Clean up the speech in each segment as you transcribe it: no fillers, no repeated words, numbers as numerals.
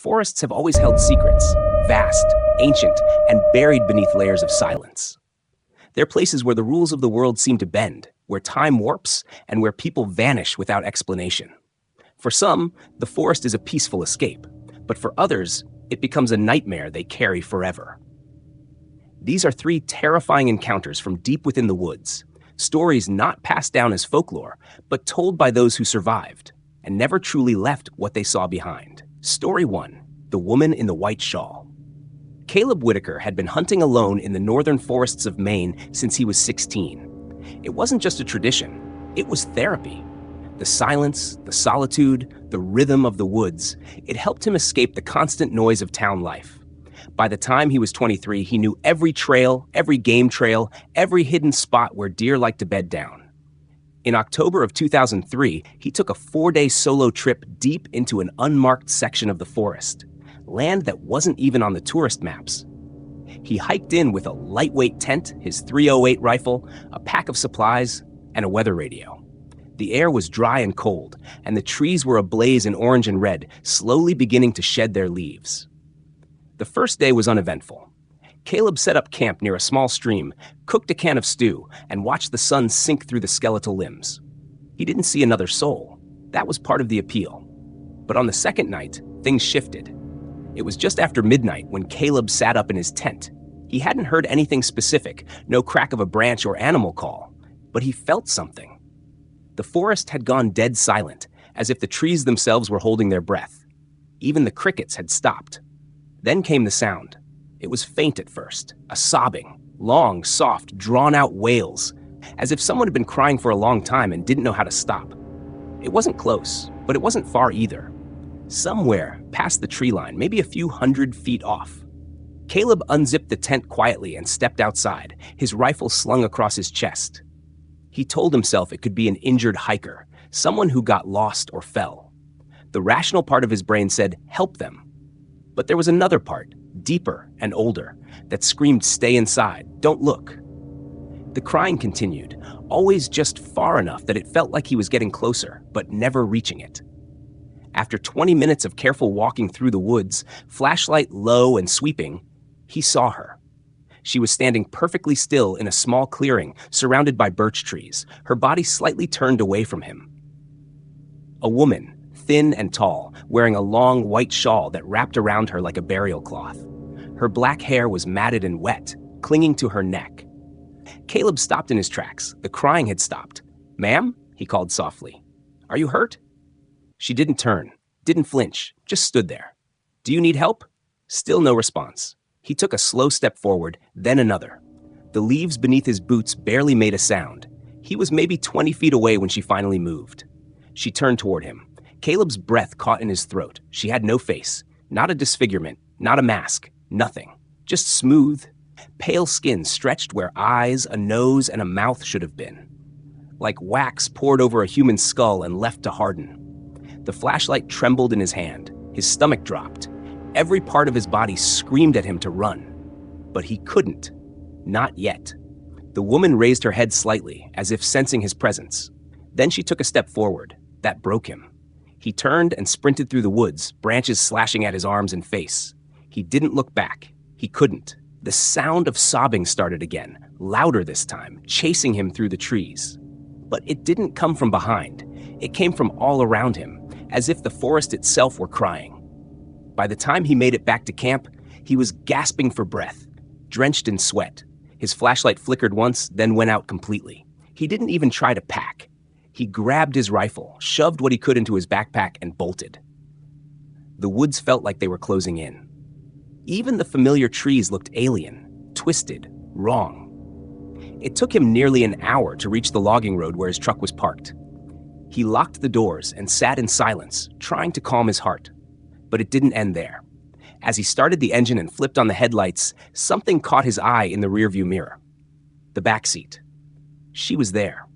Forests have always held secrets, vast, ancient, and buried beneath layers of silence. They're places where the rules of the world seem to bend, where time warps, and where people vanish without explanation. For some, the forest is a peaceful escape, but for others, it becomes a nightmare they carry forever. These are three terrifying encounters from deep within the woods, stories not passed down as folklore, but told by those who survived and never truly left what they saw behind. Story 1. The Woman in the White Shawl. Caleb Whitaker had been hunting alone in the northern forests of Maine since he was 16. It wasn't just a tradition, it was therapy. The silence, the solitude, the rhythm of the woods, it helped him escape the constant noise of town life. By the time he was 23, he knew every trail, every game trail, every hidden spot where deer like to bed down. In October of 2003, he took a 4-day solo trip deep into an unmarked section of the forest, land that wasn't even on the tourist maps. He hiked in with a lightweight tent, his .308 rifle, a pack of supplies, and a weather radio. The air was dry and cold, and the trees were ablaze in orange and red, slowly beginning to shed their leaves. The first day was uneventful. Caleb set up camp near a small stream, cooked a can of stew, and watched the sun sink through the skeletal limbs. He didn't see another soul. That was part of the appeal. But on the second night, things shifted. It was just after midnight when Caleb sat up in his tent. He hadn't heard anything specific, no crack of a branch or animal call, but he felt something. The forest had gone dead silent, as if the trees themselves were holding their breath. Even the crickets had stopped. Then came the sound. It was faint at first, a sobbing, long, soft, drawn-out wails, as if someone had been crying for a long time and didn't know how to stop. It wasn't close, but it wasn't far either. Somewhere past the tree line, maybe a few 100 feet off. Caleb unzipped the tent quietly and stepped outside, his rifle slung across his chest. He told himself it could be an injured hiker, someone who got lost or fell. The rational part of his brain said, help them. But there was another part, deeper and older, that screamed, stay inside, don't look. The crying continued, always just far enough that it felt like he was getting closer, but never reaching it. After 20 minutes of careful walking through the woods, flashlight low and sweeping, he saw her. She was standing perfectly still in a small clearing, surrounded by birch trees, her body slightly turned away from him. A woman, thin and tall, wearing a long white shawl that wrapped around her like a burial cloth. Her black hair was matted and wet, clinging to her neck. Caleb stopped in his tracks. The crying had stopped. Ma'am? He called softly. Are you hurt? She didn't turn, didn't flinch, just stood there. Do you need help? Still no response. He took a slow step forward, then another. The leaves beneath his boots barely made a sound. He was maybe 20 feet away when she finally moved. She turned toward him. Caleb's breath caught in his throat. She had no face, not a disfigurement, not a mask, nothing. Just smooth, pale skin stretched where eyes, a nose, and a mouth should have been. Like wax poured over a human skull and left to harden. The flashlight trembled in his hand. His stomach dropped. Every part of his body screamed at him to run. But he couldn't. Not yet. The woman raised her head slightly, as if sensing his presence. Then she took a step forward. That broke him. He turned and sprinted through the woods, branches slashing at his arms and face. He didn't look back. He couldn't. The sound of sobbing started again, louder this time, chasing him through the trees. But it didn't come from behind. It came from all around him, as if the forest itself were crying. By the time he made it back to camp, he was gasping for breath, drenched in sweat. His flashlight flickered once, then went out completely. He didn't even try to pack. He grabbed his rifle, shoved what he could into his backpack, and bolted. The woods felt like they were closing in. Even the familiar trees looked alien, twisted, wrong. It took him nearly an hour to reach the logging road where his truck was parked. He locked the doors and sat in silence, trying to calm his heart. But it didn't end there. As he started the engine and flipped on the headlights, something caught his eye in the rearview mirror. The back seat. She was there.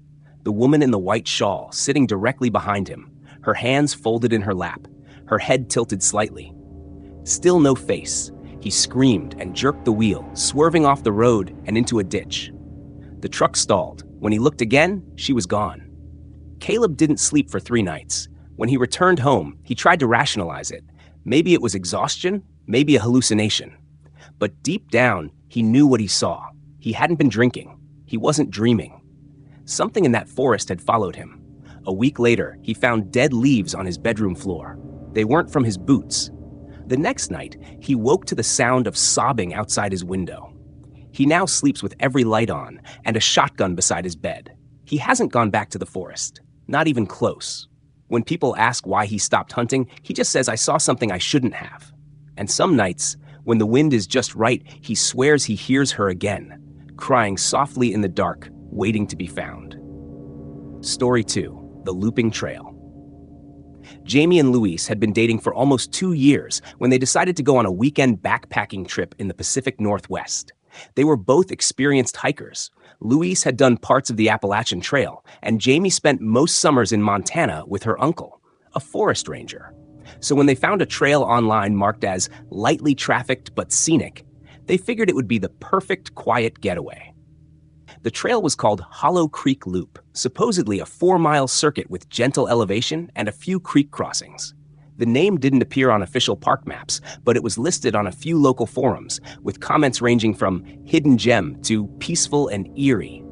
The woman in the white shawl, sitting directly behind him, her hands folded in her lap, her head tilted slightly. Still no face. He screamed and jerked the wheel, swerving off the road and into a ditch. The truck stalled. When he looked again, she was gone. Caleb didn't sleep for 3 nights. When he returned home, he tried to rationalize it. Maybe it was exhaustion, maybe a hallucination. But deep down, he knew what he saw. He hadn't been drinking. He wasn't dreaming. Something in that forest had followed him. A week later, he found dead leaves on his bedroom floor. They weren't from his boots. The next night, he woke to the sound of sobbing outside his window. He now sleeps with every light on and a shotgun beside his bed. He hasn't gone back to the forest, not even close. When people ask why he stopped hunting, he just says, "I saw something I shouldn't have." And some nights, when the wind is just right, he swears he hears her again, crying softly in the dark, waiting to be found. Story 2. The Looping Trail. Jamie and Luis had been dating for almost 2 years when they decided to go on a weekend backpacking trip in the Pacific Northwest. They were both experienced hikers. Luis had done parts of the Appalachian Trail, and Jamie spent most summers in Montana with her uncle, a forest ranger. So when they found a trail online marked as lightly trafficked but scenic, they figured it would be the perfect quiet getaway. The trail was called Hollow Creek Loop, supposedly a 4-mile circuit with gentle elevation and a few creek crossings. The name didn't appear on official park maps, but it was listed on a few local forums, with comments ranging from hidden gem to peaceful and eerie.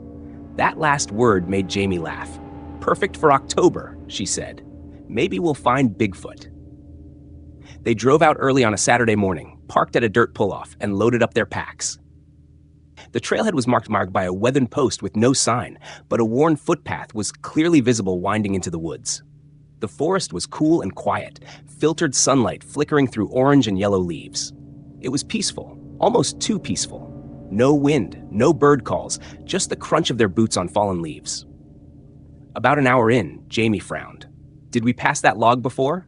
That last word made Jamie laugh. "Perfect for October," she said. "Maybe we'll find Bigfoot." They drove out early on a Saturday morning, parked at a dirt pull-off, and loaded up their packs. The trailhead was marked by a weathered post with no sign, but a worn footpath was clearly visible winding into the woods. The forest was cool and quiet, filtered sunlight flickering through orange and yellow leaves. It was peaceful, almost too peaceful. No wind, no bird calls, just the crunch of their boots on fallen leaves. About an hour in, Jamie frowned. "Did we pass that log before?"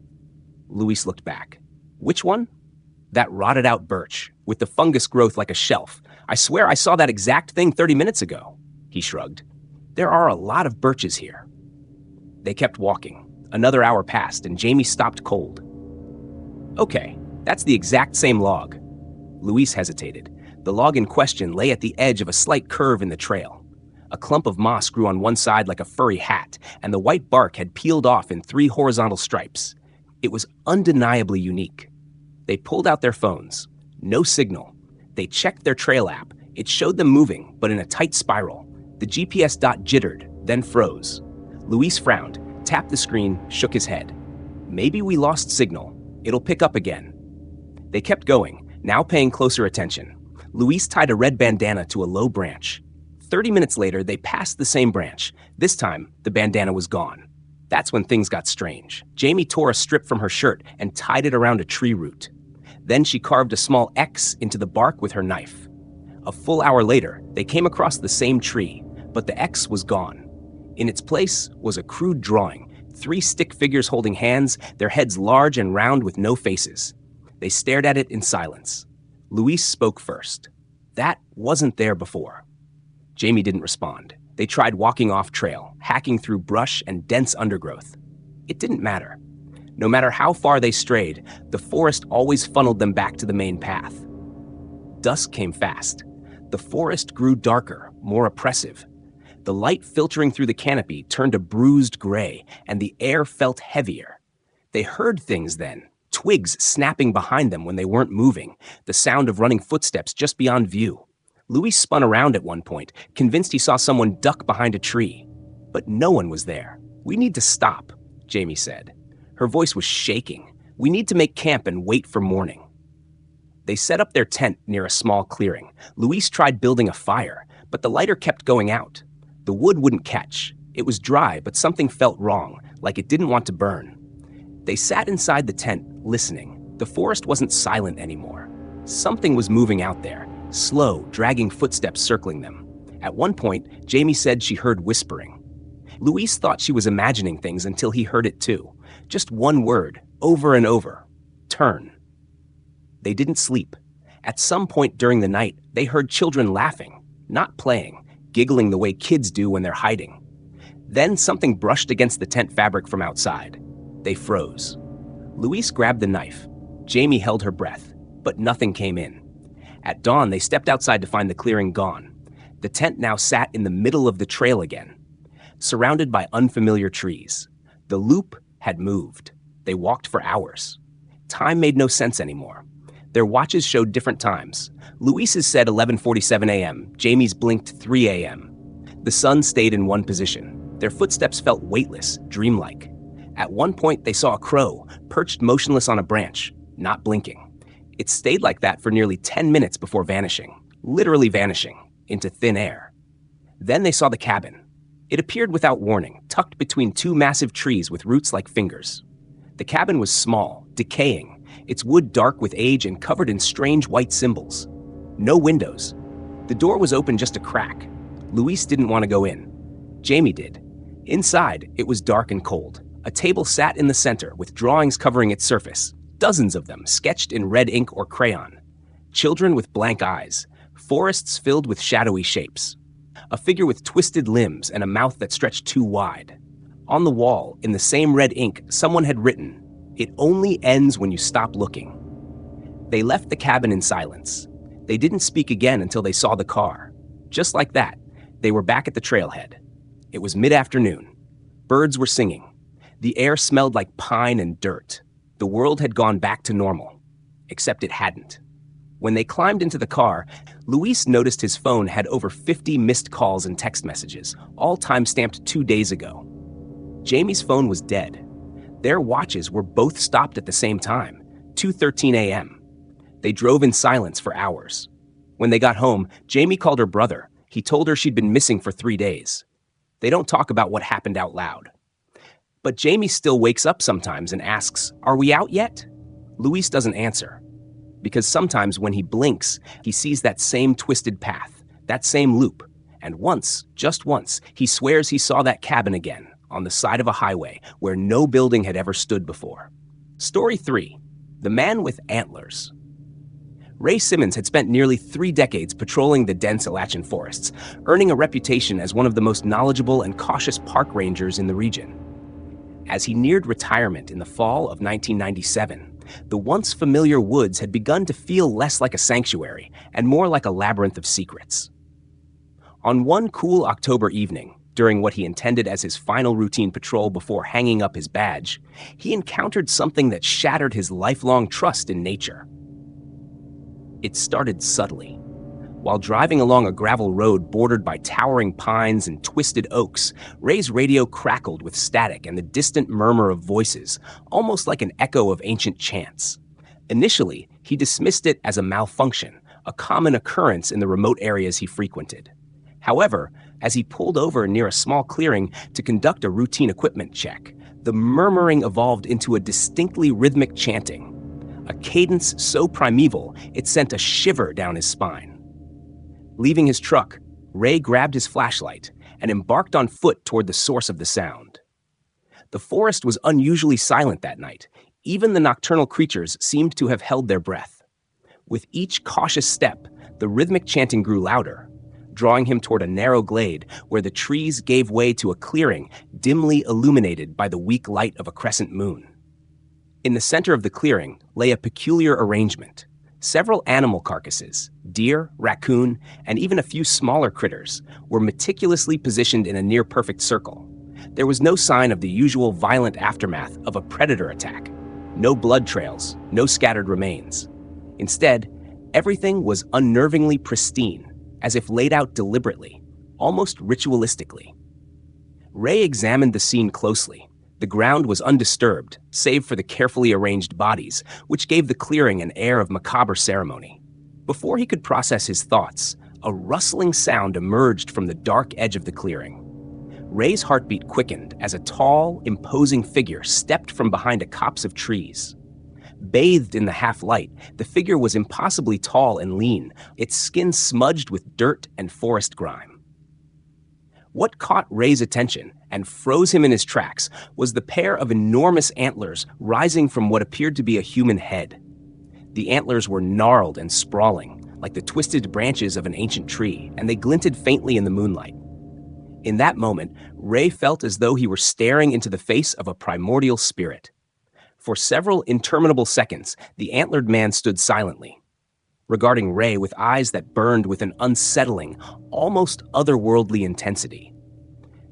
Luis looked back. "Which one?" "That rotted-out birch, with the fungus growth like a shelf. I swear I saw that exact thing 30 minutes ago." He shrugged. "There are a lot of birches here." They kept walking. Another hour passed, and Jamie stopped cold. "Okay, that's the exact same log." Luis hesitated. The log in question lay at the edge of a slight curve in the trail. A clump of moss grew on one side like a furry hat, and the white bark had peeled off in 3 horizontal stripes. It was undeniably unique. They pulled out their phones. No signal. They checked their trail app. It showed them moving, but in a tight spiral. The GPS dot jittered, then froze. Luis frowned, tapped the screen, shook his head. "Maybe we lost signal. It'll pick up again." They kept going, now paying closer attention. Luis tied a red bandana to a low branch. 30 minutes later, they passed the same branch. This time, the bandana was gone. That's when things got strange. Jamie tore a strip from her shirt and tied it around a tree root. Then she carved a small X into the bark with her knife. A full hour later, they came across the same tree, but the X was gone. In its place was a crude drawing, 3 stick figures holding hands, their heads large and round with no faces. They stared at it in silence. Luis spoke first. "That wasn't there before." Jamie didn't respond. They tried walking off trail, hacking through brush and dense undergrowth. It didn't matter. No matter how far they strayed, the forest always funneled them back to the main path. Dusk came fast. The forest grew darker, more oppressive. The light filtering through the canopy turned a bruised gray, and the air felt heavier. They heard things then, twigs snapping behind them when they weren't moving, the sound of running footsteps just beyond view. Luis spun around at one point, convinced he saw someone duck behind a tree. But no one was there. "We need to stop," Jamie said. Her voice was shaking. "We need to make camp and wait for morning." They set up their tent near a small clearing. Luis tried building a fire, but the lighter kept going out. The wood wouldn't catch. It was dry, but something felt wrong, like it didn't want to burn. They sat inside the tent, listening. The forest wasn't silent anymore. Something was moving out there, slow, dragging footsteps circling them. At one point, Jamie said she heard whispering. Luis thought she was imagining things until he heard it too. Just one word, over and over. "Turn." They didn't sleep. At some point during the night, they heard children laughing, not playing, giggling the way kids do when they're hiding. Then something brushed against the tent fabric from outside. They froze. Luis grabbed the knife. Jamie held her breath, but nothing came in. At dawn, they stepped outside to find the clearing gone. The tent now sat in the middle of the trail again, surrounded by unfamiliar trees. The loop had moved. They walked for hours. time made no sense anymore. Their watches showed different times. Luis's said 11:47 a.m., Jamie's blinked 3 a.m. The sun stayed in one position. Their footsteps felt weightless, dreamlike. At one point, they saw a crow, perched motionless on a branch, not blinking. It stayed like that for nearly 10 minutes before vanishing, literally vanishing, into thin air. Then they saw the cabin. It appeared without warning, tucked between two massive trees with roots like fingers. The cabin was small, decaying, its wood dark with age and covered in strange white symbols. No windows. The door was open just a crack. Luis didn't want to go in. Jamie did. Inside, it was dark and cold. A table sat in the center with drawings covering its surface, dozens of them sketched in red ink or crayon. Children with blank eyes, forests filled with shadowy shapes. A figure with twisted limbs and a mouth that stretched too wide. On the wall, in the same red ink, someone had written, "It only ends when you stop looking." They left the cabin in silence. They didn't speak again until they saw the car. Just like that, they were back at the trailhead. It was mid-afternoon. Birds were singing. The air smelled like pine and dirt. The world had gone back to normal. Except it hadn't. When they climbed into the car, Luis noticed his phone had over 50 missed calls and text messages, all time-stamped 2 days ago. Jamie's phone was dead. Their watches were both stopped at the same time, 2:13 a.m. They drove in silence for hours. When they got home, Jamie called her brother. He told her she'd been missing for 3 days. They don't talk about what happened out loud. But Jamie still wakes up sometimes and asks, "Are we out yet?" Luis doesn't answer. Because sometimes when he blinks, he sees that same twisted path, that same loop. And once, just once, he swears he saw that cabin again, on the side of a highway where no building had ever stood before. Story 3. The Man with Antlers. Ray Simmons had spent nearly 3 decades patrolling the dense Appalachian forests, earning a reputation as one of the most knowledgeable and cautious park rangers in the region. As he neared retirement in the fall of 1997, the once familiar woods had begun to feel less like a sanctuary and more like a labyrinth of secrets. On one cool October evening, during what he intended as his final routine patrol before hanging up his badge, he encountered something that shattered his lifelong trust in nature. It started subtly. While driving along a gravel road bordered by towering pines and twisted oaks, Ray's radio crackled with static and the distant murmur of voices, almost like an echo of ancient chants. Initially, he dismissed it as a malfunction, a common occurrence in the remote areas he frequented. However, as he pulled over near a small clearing to conduct a routine equipment check, the murmuring evolved into a distinctly rhythmic chanting, a cadence so primeval it sent a shiver down his spine. Leaving his truck, Ray grabbed his flashlight and embarked on foot toward the source of the sound. The forest was unusually silent that night. Even the nocturnal creatures seemed to have held their breath. With each cautious step, the rhythmic chanting grew louder, drawing him toward a narrow glade where the trees gave way to a clearing dimly illuminated by the weak light of a crescent moon. In the center of the clearing lay a peculiar arrangement. Several animal carcasses, deer, raccoon, and even a few smaller critters, were meticulously positioned in a near-perfect circle. There was no sign of the usual violent aftermath of a predator attack. No blood trails, no scattered remains. Instead, everything was unnervingly pristine, as if laid out deliberately, almost ritualistically. Ray examined the scene closely. The ground was undisturbed, save for the carefully arranged bodies, which gave the clearing an air of macabre ceremony. Before he could process his thoughts, a rustling sound emerged from the dark edge of the clearing. Ray's heartbeat quickened as a tall, imposing figure stepped from behind a copse of trees. Bathed in the half-light, the figure was impossibly tall and lean, its skin smudged with dirt and forest grime. What caught Ray's attention and froze him in his tracks was the pair of enormous antlers rising from what appeared to be a human head. The antlers were gnarled and sprawling, like the twisted branches of an ancient tree, and they glinted faintly in the moonlight. In that moment, Ray felt as though he were staring into the face of a primordial spirit. For several interminable seconds, the antlered man stood silently, regarding Ray with eyes that burned with an unsettling, almost otherworldly intensity.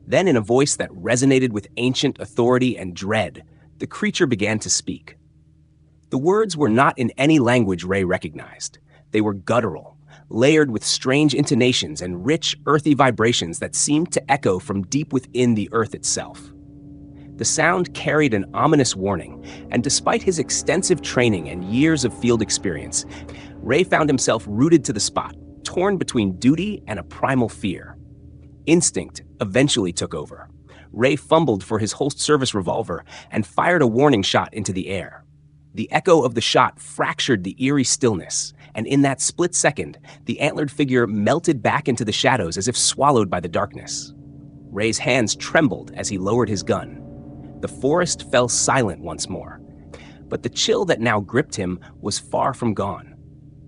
Then, in a voice that resonated with ancient authority and dread, the creature began to speak. The words were not in any language Ray recognized. They were guttural, layered with strange intonations and rich, earthy vibrations that seemed to echo from deep within the earth itself. The sound carried an ominous warning, and despite his extensive training and years of field experience, Ray found himself rooted to the spot, torn between duty and a primal fear. Instinct eventually took over. Ray fumbled for his Holst service revolver and fired a warning shot into the air. The echo of the shot fractured the eerie stillness, and in that split second, the antlered figure melted back into the shadows as if swallowed by the darkness. Ray's hands trembled as he lowered his gun. The forest fell silent once more, but the chill that now gripped him was far from gone.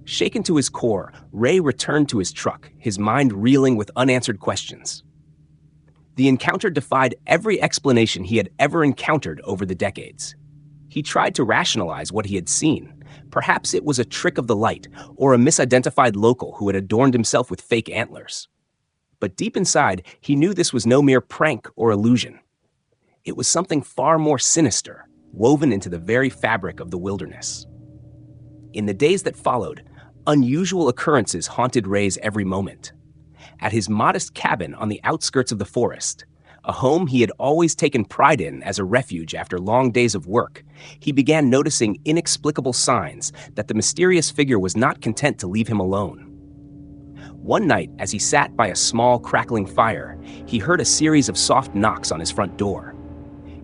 Shaken to his core, Ray returned to his truck, his mind reeling with unanswered questions. The encounter defied every explanation he had ever encountered over the decades. He tried to rationalize what he had seen. Perhaps it was a trick of the light or a misidentified local who had adorned himself with fake antlers. But deep inside, he knew this was no mere prank or illusion. It was something far more sinister, woven into the very fabric of the wilderness. In the days that followed, unusual occurrences haunted Ray's every moment. At his modest cabin on the outskirts of the forest, a home he had always taken pride in as a refuge after long days of work, he began noticing inexplicable signs that the mysterious figure was not content to leave him alone. One night, as he sat by a small, crackling fire, he heard a series of soft knocks on his front door.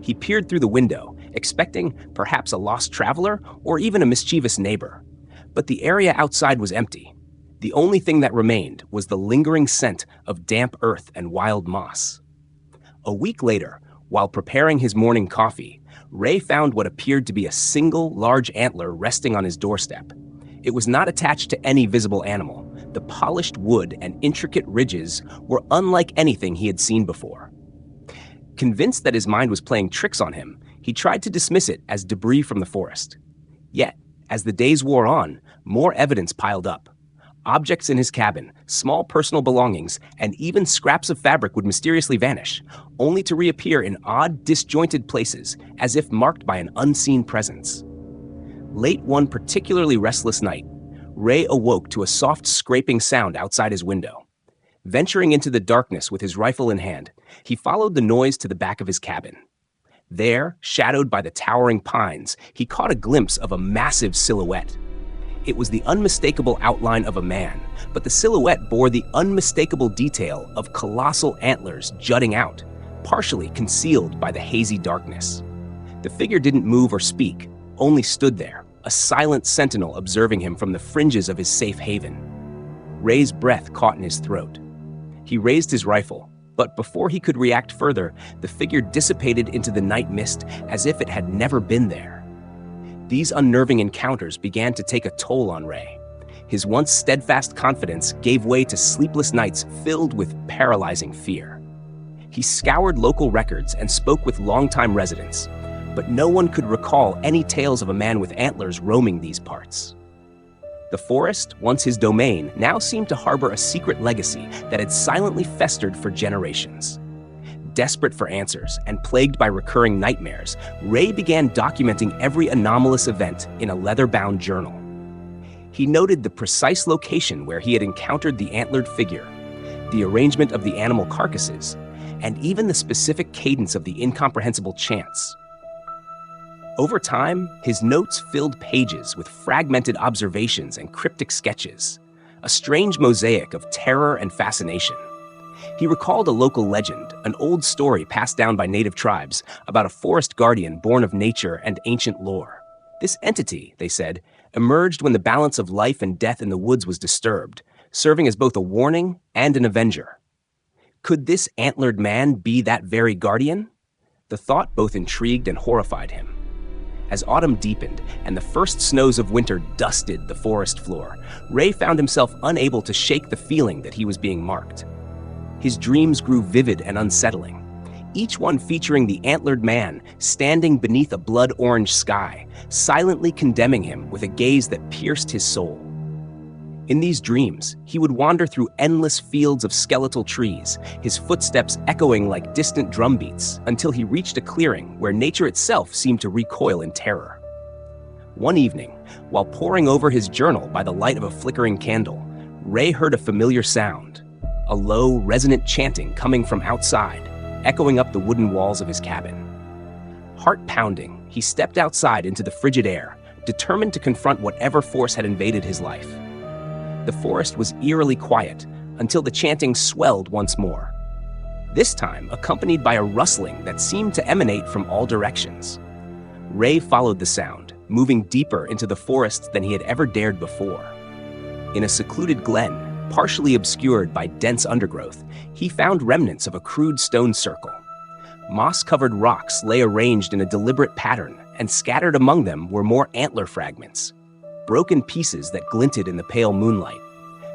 He peered through the window, expecting perhaps a lost traveler or even a mischievous neighbor. But the area outside was empty. The only thing that remained was the lingering scent of damp earth and wild moss. A week later, while preparing his morning coffee, Ray found what appeared to be a single large antler resting on his doorstep. It was not attached to any visible animal. The polished wood and intricate ridges were unlike anything he had seen before. Convinced that his mind was playing tricks on him, he tried to dismiss it as debris from the forest. Yet, as the days wore on, more evidence piled up. Objects in his cabin, small personal belongings, and even scraps of fabric would mysteriously vanish, only to reappear in odd, disjointed places, as if marked by an unseen presence. Late one particularly restless night, Ray awoke to a soft scraping sound outside his window. Venturing into the darkness with his rifle in hand, he followed the noise to the back of his cabin. There, shadowed by the towering pines, he caught a glimpse of a massive silhouette. It was the unmistakable outline of a man, but the silhouette bore the unmistakable detail of colossal antlers jutting out, partially concealed by the hazy darkness. The figure didn't move or speak, only stood there, a silent sentinel observing him from the fringes of his safe haven. Ray's breath caught in his throat. He raised his rifle, but before he could react further, the figure dissipated into the night mist as if it had never been there. These unnerving encounters began to take a toll on Ray. His once steadfast confidence gave way to sleepless nights filled with paralyzing fear. He scoured local records and spoke with longtime residents, but no one could recall any tales of a man with antlers roaming these parts. The forest, once his domain, now seemed to harbor a secret legacy that had silently festered for generations. Desperate for answers and plagued by recurring nightmares, Ray began documenting every anomalous event in a leather-bound journal. He noted the precise location where he had encountered the antlered figure, the arrangement of the animal carcasses, and even the specific cadence of the incomprehensible chants. Over time, his notes filled pages with fragmented observations and cryptic sketches, a strange mosaic of terror and fascination. He recalled a local legend, an old story passed down by native tribes, about a forest guardian born of nature and ancient lore. This entity, they said, emerged when the balance of life and death in the woods was disturbed, serving as both a warning and an avenger. Could this antlered man be that very guardian? The thought both intrigued and horrified him. As autumn deepened and the first snows of winter dusted the forest floor, Ray found himself unable to shake the feeling that he was being marked. His dreams grew vivid and unsettling, each one featuring the antlered man standing beneath a blood-orange sky, silently condemning him with a gaze that pierced his soul. In these dreams, he would wander through endless fields of skeletal trees, his footsteps echoing like distant drumbeats, until he reached a clearing where nature itself seemed to recoil in terror. One evening, while poring over his journal by the light of a flickering candle, Ray heard a familiar sound, a low, resonant chanting coming from outside, echoing up the wooden walls of his cabin. Heart pounding, he stepped outside into the frigid air, determined to confront whatever force had invaded his life. The forest was eerily quiet until the chanting swelled once more, this time accompanied by a rustling that seemed to emanate from all directions. Ray followed the sound, moving deeper into the forest than he had ever dared before. In a secluded glen, partially obscured by dense undergrowth, he found remnants of a crude stone circle. Moss-covered rocks lay arranged in a deliberate pattern, and scattered among them were more antler fragments, broken pieces that glinted in the pale moonlight.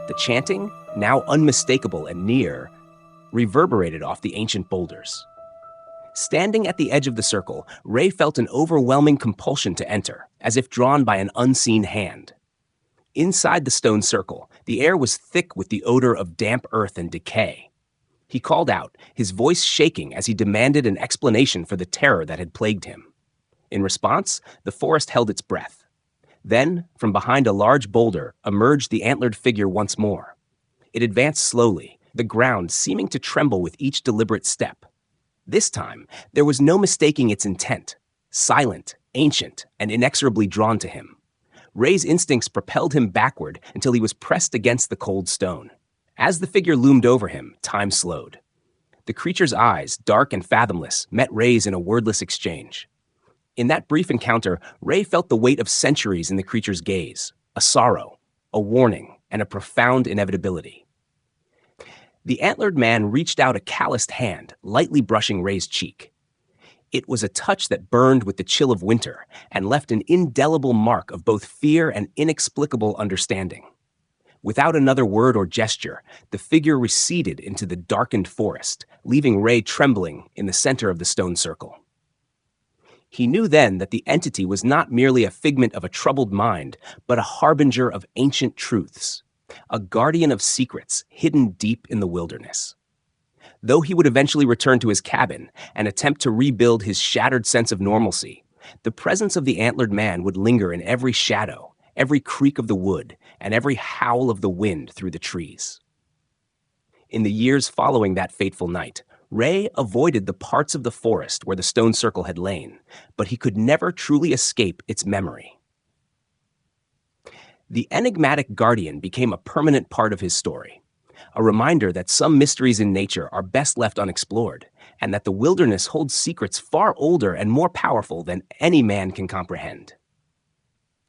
The chanting, now unmistakable and near, reverberated off the ancient boulders. Standing at the edge of the circle, Ray felt an overwhelming compulsion to enter, as if drawn by an unseen hand. Inside the stone circle, the air was thick with the odor of damp earth and decay. He called out, his voice shaking as he demanded an explanation for the terror that had plagued him. In response, the forest held its breath. Then, from behind a large boulder, emerged the antlered figure once more. It advanced slowly, the ground seeming to tremble with each deliberate step. This time, there was no mistaking its intent, silent, ancient, and inexorably drawn to him. Ray's instincts propelled him backward until he was pressed against the cold stone. As the figure loomed over him, time slowed. The creature's eyes, dark and fathomless, met Ray's in a wordless exchange. In that brief encounter, Ray felt the weight of centuries in the creature's gaze, a sorrow, a warning, and a profound inevitability. The antlered man reached out a calloused hand, lightly brushing Ray's cheek. It was a touch that burned with the chill of winter and left an indelible mark of both fear and inexplicable understanding. Without another word or gesture, the figure receded into the darkened forest, leaving Ray trembling in the center of the stone circle. He knew then that the entity was not merely a figment of a troubled mind, but a harbinger of ancient truths, a guardian of secrets hidden deep in the wilderness. Though he would eventually return to his cabin and attempt to rebuild his shattered sense of normalcy, the presence of the antlered man would linger in every shadow, every creak of the wood, and every howl of the wind through the trees. In the years following that fateful night, Ray avoided the parts of the forest where the stone circle had lain, but he could never truly escape its memory. The enigmatic guardian became a permanent part of his story, a reminder that some mysteries in nature are best left unexplored, and that the wilderness holds secrets far older and more powerful than any man can comprehend.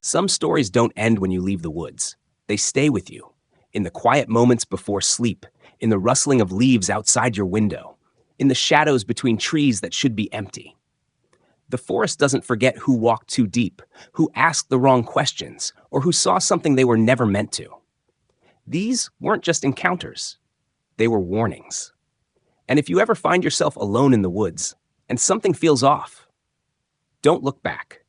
Some stories don't end when you leave the woods. They stay with you, in the quiet moments before sleep, in the rustling of leaves outside your window, in the shadows between trees that should be empty. The forest doesn't forget who walked too deep, who asked the wrong questions, or who saw something they were never meant to. These weren't just encounters. They were warnings. And if you ever find yourself alone in the woods, and something feels off, don't look back.